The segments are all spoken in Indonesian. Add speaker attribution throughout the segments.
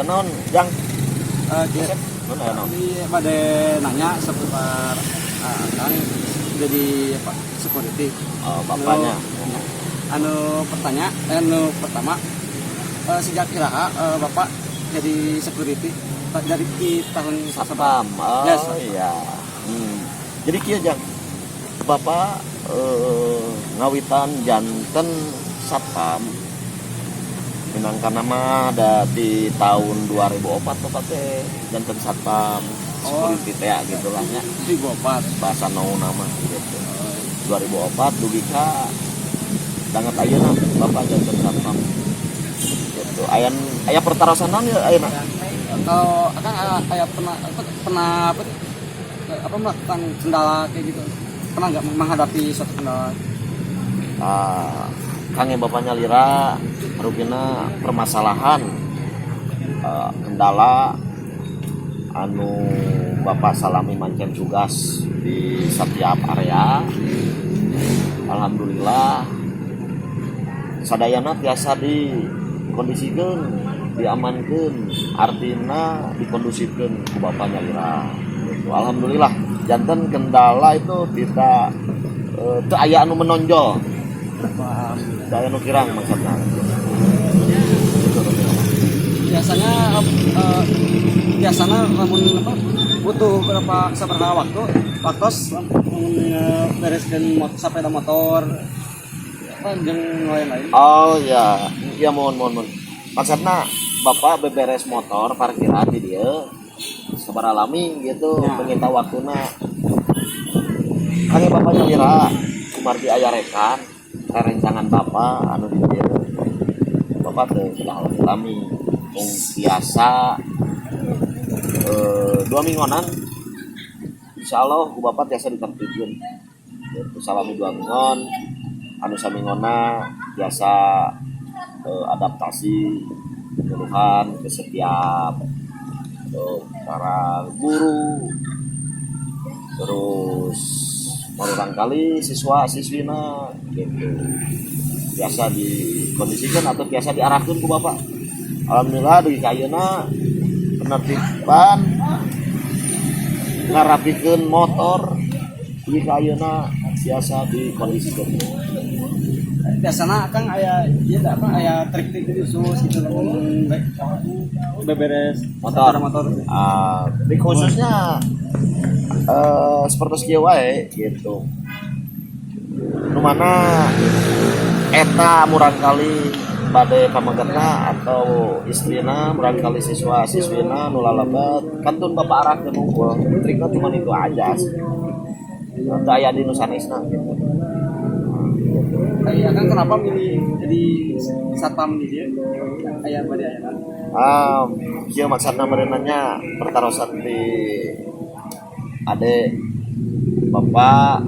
Speaker 1: aya naon jang
Speaker 2: Kita
Speaker 1: aya naon
Speaker 2: pada nanya seputar kan jadi apa security.
Speaker 1: bapaknya
Speaker 2: Anu pertama sejak kira bapak jadi security dari tahun
Speaker 1: satpam.
Speaker 2: Yes.
Speaker 1: Iya. Jadi kieu jang bapak ngawitan janten satpam minangkan nama ada di tahun 2004 tuh teh janten satpam security teh gitu lah nya
Speaker 2: di Bopat.
Speaker 1: bahasa nau nama gitu 2004 dugi ka danget ayeuna bapak janten satpam gitu aya pertarosan naon ya ayeuna
Speaker 2: Kalau akan kayak pernah apa melakukan kendala kayak gitu, pernah nggak menghadapi suatu kendala?
Speaker 1: Kang bapaknya lira rupina permasalahan kendala anu bapak salami mancen tugas di setiap area. Alhamdulillah sadayana biasa dikondisikan diamankan artinya dikondusifkan ke bapaknya lira gitu. Alhamdulillah jantan kendala itu tidak teu aya anu menonjol teu aya anu kirang maksudna
Speaker 2: biasanya namun apa butuh seberapa waktu bereskan sepeda motor apa jeung lain-lain.
Speaker 1: Oh ya mohon maksudna bapak beberes motor parkiran di dia sabar alami gitu
Speaker 2: ya.
Speaker 1: Menyita waktuna kang bapaknya lira kumardi aya rekan rencangan bapak anu di dia bapak teh sudah alami mung biasa 2 mingguan insyaallah ku bapak biasa ditertibkeun gitu salami 2 mingguan anu samingona biasa adaptasi penyuluhan ke setiap para guru terus berulang kali siswa siswina gitu biasa dikondisikan atau biasa diarahkan ke bapak. Alhamdulillah di ayeuna penertiban ngarapikeun motor di ayeuna biasa dikondisikan.
Speaker 2: Biasanya kan aya trik-trik khusus gitu beberes
Speaker 1: motor. Di khususnya seperti kieu wae gitu. Nu mana eta murang kali bade pamangkatna atau istrina murang kali siswa siswina nu lalabat kantun bapak arahkeun unggul. Trikna cuma itu aja. Teu aya di nu sanesna gitu.
Speaker 2: Kayak kan kenapa milih jadi satpam di dia? Kayak pada ayah.
Speaker 1: Kieu maksudna merenanya pertarosan di ade bapak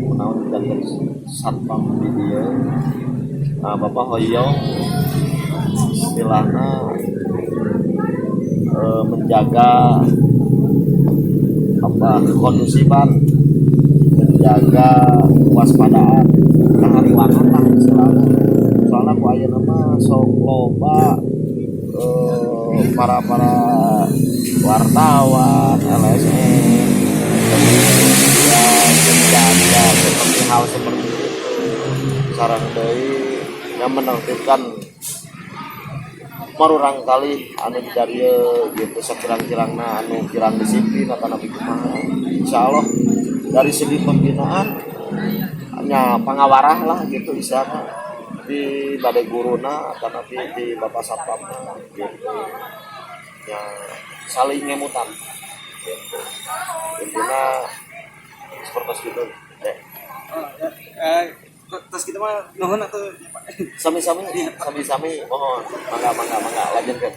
Speaker 1: menawan dari satpam di dia. Bapak hoyong istilahna menjaga kondusifan menjaga kewaspadaan kehariwanan lah soalnya ku ayeuna mah sok loba para wartawan LSM ya menjaga seperti hal seperti itu sareng deui yang menertibkan marurang kali anu di dieu gitu sakirang-kirangna anu kirang disiplin atau nabi kumaha insyaallah dari segi pembinaan hanya pengawarah lah gitu isana di badai guruna atau nanti di bapak satpamna gitu ya saling ngemutan gitu intinya seperti itu deh.
Speaker 2: Terus kita mah nuhun atau
Speaker 1: Sami-sami mohon mangga lanjutkan.